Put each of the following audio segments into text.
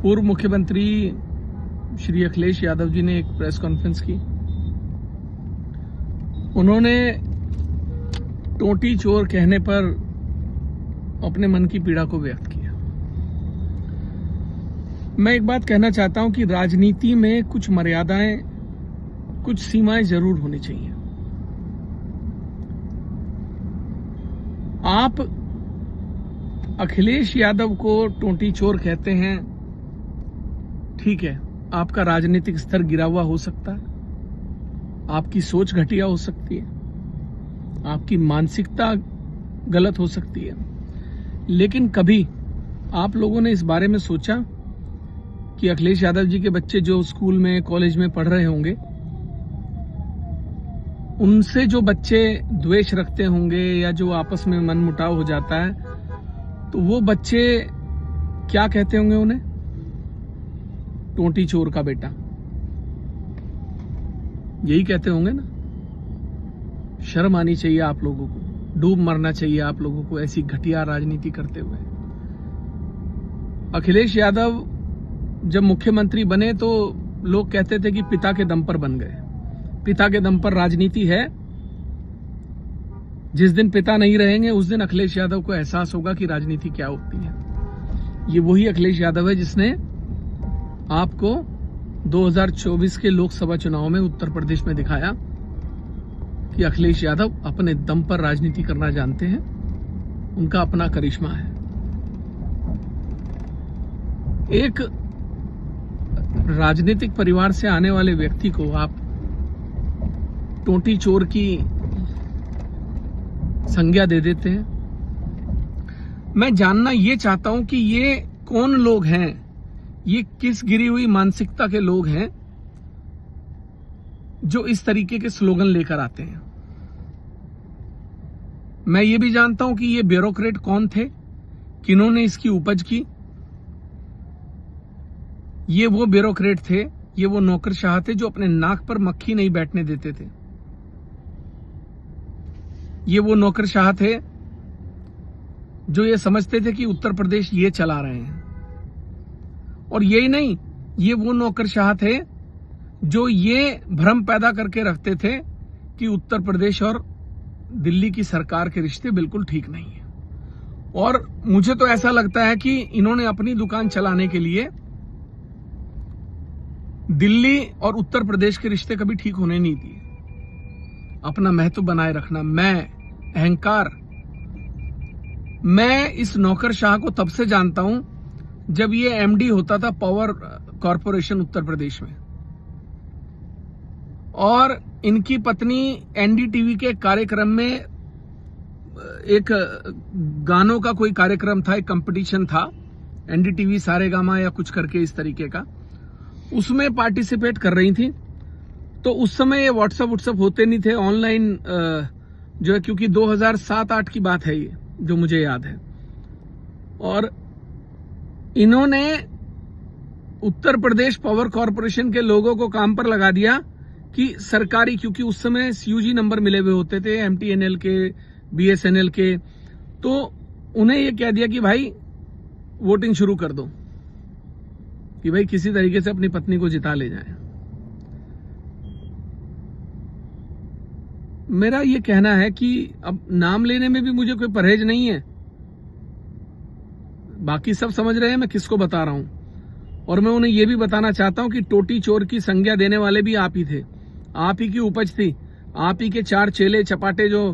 पूर्व मुख्यमंत्री श्री अखिलेश यादव जी ने एक प्रेस कॉन्फ्रेंस की। उन्होंने टोटी चोर कहने पर अपने मन की पीड़ा को व्यक्त किया। मैं एक बात कहना चाहता हूं कि राजनीति में कुछ मर्यादाएं, कुछ सीमाएं जरूर होनी चाहिए। आप अखिलेश यादव को टोटी चोर कहते हैं, ठीक है, आपका राजनीतिक स्तर गिरा हुआ हो सकता है, आपकी सोच घटिया हो सकती है, आपकी मानसिकता गलत हो सकती है, लेकिन कभी आप लोगों ने इस बारे में सोचा कि अखिलेश यादव जी के बच्चे जो स्कूल में, कॉलेज में पढ़ रहे होंगे, उनसे जो बच्चे द्वेष रखते होंगे या जो आपस में मनमुटाव हो जाता है, तो वो बच्चे क्या कहते होंगे उन्हें? टोटी चोर का बेटा, यही कहते होंगे ना। शर्म आनी चाहिए आप लोगों को, डूब मरना चाहिए आप लोगों को ऐसी घटिया राजनीति करते हुए। अखिलेश यादव जब मुख्यमंत्री बने तो लोग कहते थे कि पिता के दम पर बन गए। पिता के दम पर राजनीति है। जिस दिन पिता नहीं रहेंगे उस दिन अखिलेश यादव को एहसास होगा कि राजनीति क्या होती है। ये वही अखिलेश यादव है जिसने आपको 2024 के लोकसभा चुनाव में उत्तर प्रदेश में दिखाया कि अखिलेश यादव अपने दम पर राजनीति करना जानते हैं, उनका अपना करिश्मा है। एक राजनीतिक परिवार से आने वाले व्यक्ति को आप टोटी चोर की संज्ञा दे देते हैं। मैं जानना ये चाहता हूं कि ये कौन लोग हैं, ये किस गिरी हुई मानसिकता के लोग हैं जो इस तरीके के स्लोगन लेकर आते हैं। मैं ये भी जानता हूं कि ये ब्यूरोक्रेट कौन थे, किन्होंने इसकी उपज की। ये वो ब्यूरोक्रेट थे, ये वो नौकरशाह थे जो अपने नाक पर मक्खी नहीं बैठने देते थे। ये वो नौकरशाह थे जो ये समझते थे कि उत्तर प्रदेश ये चला रहे हैं। और यही नहीं, ये वो नौकरशाह थे जो ये भ्रम पैदा करके रखते थे कि उत्तर प्रदेश और दिल्ली की सरकार के रिश्ते बिल्कुल ठीक नहीं है। और मुझे तो ऐसा लगता है कि इन्होंने अपनी दुकान चलाने के लिए दिल्ली और उत्तर प्रदेश के रिश्ते कभी ठीक होने नहीं दिए। अपना महत्व बनाए रखना, मैं, अहंकार। मैं इस नौकरशाह को तब से जानता हूं जब ये एमडी होता था पावर कॉरपोरेशन उत्तर प्रदेश में, और इनकी पत्नी एनडीटीवी के कार्यक्रम में, एक गानों का कोई कार्यक्रम था, एक कंपटीशन था, एनडीटीवी सारेगामा या कुछ करके इस तरीके का, उसमें पार्टिसिपेट कर रही थी। तो उस समय ये व्हाट्सएप होते नहीं थे, ऑनलाइन जो है, क्योंकि 2007-8 की बात है ये, जो मुझे याद है। और इन्होंने उत्तर प्रदेश पावर कॉरपोरेशन के लोगों को काम पर लगा दिया कि सरकारी, क्योंकि उस समय सीयूजी नंबर मिले हुए होते थे एमटीएनएल के, बीएसएनएल के, तो उन्हें यह कह दिया कि भाई वोटिंग शुरू कर दो, कि भाई किसी तरीके से अपनी पत्नी को जिता ले जाए। मेरा ये कहना है कि अब नाम लेने में भी मुझे कोई परहेज नहीं है। बाकी सब समझ रहे हैं मैं किसको बता रहा हूं। और मैं उन्हें यह भी बताना चाहता हूं कि टोटी चोर की संज्ञा देने वाले भी आप ही थे, आप ही की उपज थी, आप ही के 4 चेले चपाटे जो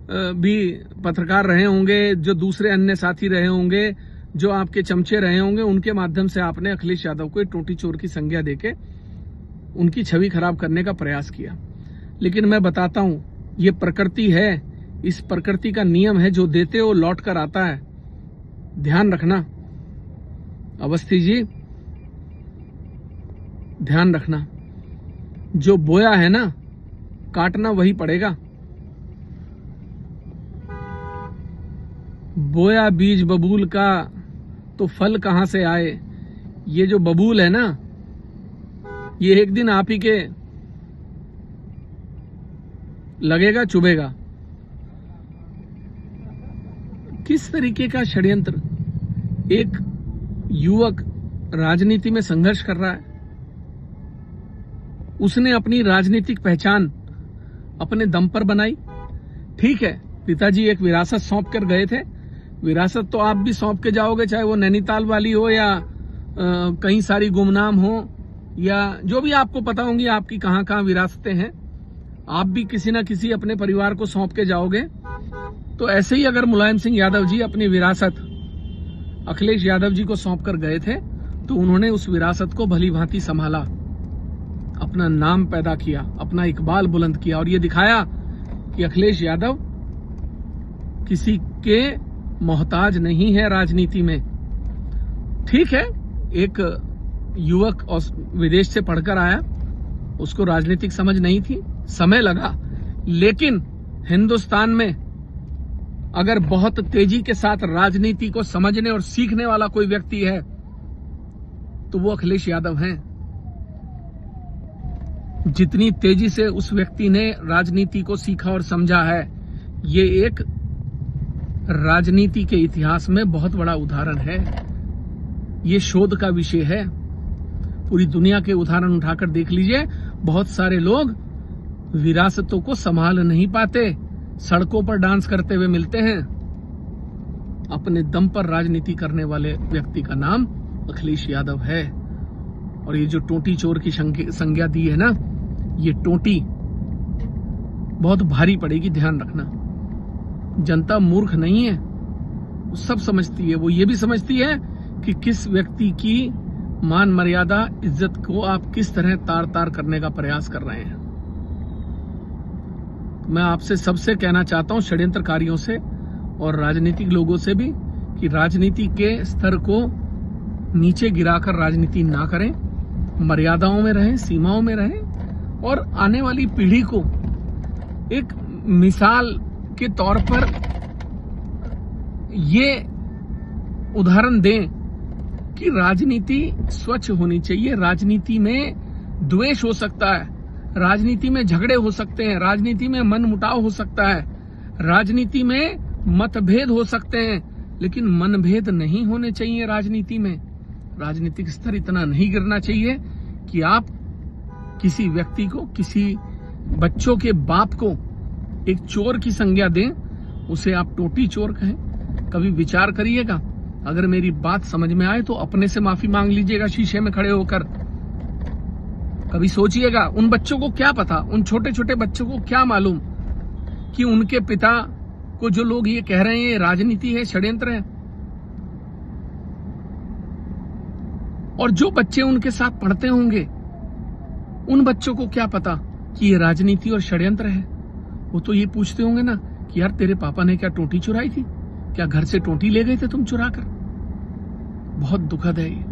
भी पत्रकार रहे होंगे, जो दूसरे अन्य साथी रहे होंगे, जो आपके चमचे रहे होंगे, उनके माध्यम से आपने अखिलेश यादव को टोटी चोर की संज्ञा देके उनकी छवि खराब करने का प्रयास किया। लेकिन मैं बताता हूं, ये प्रकृति है, इस प्रकृति का नियम है, जो देते हो लौट कर आता है। ध्यान रखना अवस्थी जी, ध्यान रखना। जो बोया है ना, काटना वही पड़ेगा। बोया बीज बबूल का तो फल कहां से आए। ये जो बबूल है ना, ये एक दिन आप ही के लगेगा, चुभेगा। किस तरीके का षड्यंत्र। एक युवक राजनीति में संघर्ष कर रहा है। उसने अपनी राजनीतिक पहचान अपने दम पर बनाई। ठीक है, पिताजी एक विरासत सौंप कर गए थे। विरासत तो आप भी सौंप के जाओगे, चाहे वो नैनीताल वाली हो या कहीं सारी गुमनाम हो या जो भी आपको पता होंगी आपकी कहां कहां विरासतें हैं। आप भी किसी न किसी अपने परिवार को सौंप के जाओगे। तो ऐसे ही अगर मुलायम सिंह यादव जी अपनी विरासत अखिलेश यादव जी को सौंप कर गए थे तो उन्होंने उस विरासत को भली भांति संभाला, अपना नाम पैदा किया, अपना इकबाल बुलंद किया और ये दिखाया कि अखिलेश यादव किसी के मोहताज नहीं है राजनीति में। ठीक है, एक युवक विदेश से पढ़कर आया, उसको राजनीतिक समझ नहीं थी, समय लगा, लेकिन हिंदुस्तान में अगर बहुत तेजी के साथ राजनीति को समझने और सीखने वाला कोई व्यक्ति है तो वो अखिलेश यादव हैं। जितनी तेजी से उस व्यक्ति ने राजनीति को सीखा और समझा है, ये एक राजनीति के इतिहास में बहुत बड़ा उदाहरण है। ये शोध का विषय है। पूरी दुनिया के उदाहरण उठाकर देख लीजिए। बहुत सारे लोग विरासतों को संभाल नहीं पाते, सड़कों पर डांस करते हुए मिलते हैं। अपने दम पर राजनीति करने वाले व्यक्ति का नाम अखिलेश यादव है। और ये जो टोटी चोर की संज्ञा दी है ना, ये टोटी बहुत भारी पड़ेगी, ध्यान रखना। जनता मूर्ख नहीं है, वो सब समझती है। वो ये भी समझती है कि किस व्यक्ति की मान मर्यादा इज्जत को आप किस तरह तार तार करने का प्रयास कर रहे हैं। मैं आपसे सबसे कहना चाहता हूं, षड्यंत्रकारियों से और राजनीतिक लोगों से भी, कि राजनीति के स्तर को नीचे गिराकर राजनीति ना करें, मर्यादाओं में रहें, सीमाओं में रहें और आने वाली पीढ़ी को एक मिसाल के तौर पर ये उदाहरण दें कि राजनीति स्वच्छ होनी चाहिए। राजनीति में द्वेष हो सकता है, राजनीति में झगड़े हो सकते हैं, राजनीति में मनमुटाव हो सकता है, राजनीति में मतभेद हो सकते हैं, लेकिन मनभेद नहीं होने चाहिए राजनीति में। राजनीतिक स्तर इतना नहीं गिरना चाहिए कि आप किसी व्यक्ति को, किसी बच्चों के बाप को एक चोर की संज्ञा दें, उसे आप टोटी चोर कहें। कभी विचार करिएगा, अगर मेरी बात समझ में आए तो अपने से माफी मांग लीजिएगा शीशे में खड़े होकर। कभी सोचिएगा, उन बच्चों को क्या पता, उन छोटे छोटे बच्चों को क्या मालूम कि उनके पिता को जो लोग ये कह रहे हैं ये राजनीति है, षड्यंत्र है। और जो बच्चे उनके साथ पढ़ते होंगे, उन बच्चों को क्या पता कि ये राजनीति और षड्यंत्र है। वो तो ये पूछते होंगे ना कि यार तेरे पापा ने क्या टोटी चुराई थी, क्या घर से टोटी ले गए थे तुम चुरा कर। बहुत दुखद है, ये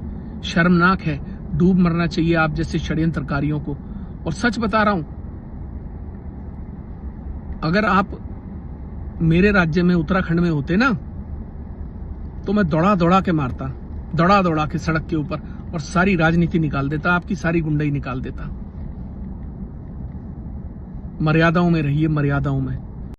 शर्मनाक है। डूब मरना चाहिए आप जैसे षड्यंत्रकारियों को। और सच बता रहा हूं, अगर आप मेरे राज्य में उत्तराखंड में होते ना तो मैं दौड़ा दौड़ा के मारता, दौड़ा दौड़ा के सड़क के ऊपर, और सारी राजनीति निकाल देता, आपकी सारी गुंडई निकाल देता। मर्यादाओं में रहिए, मर्यादाओं में।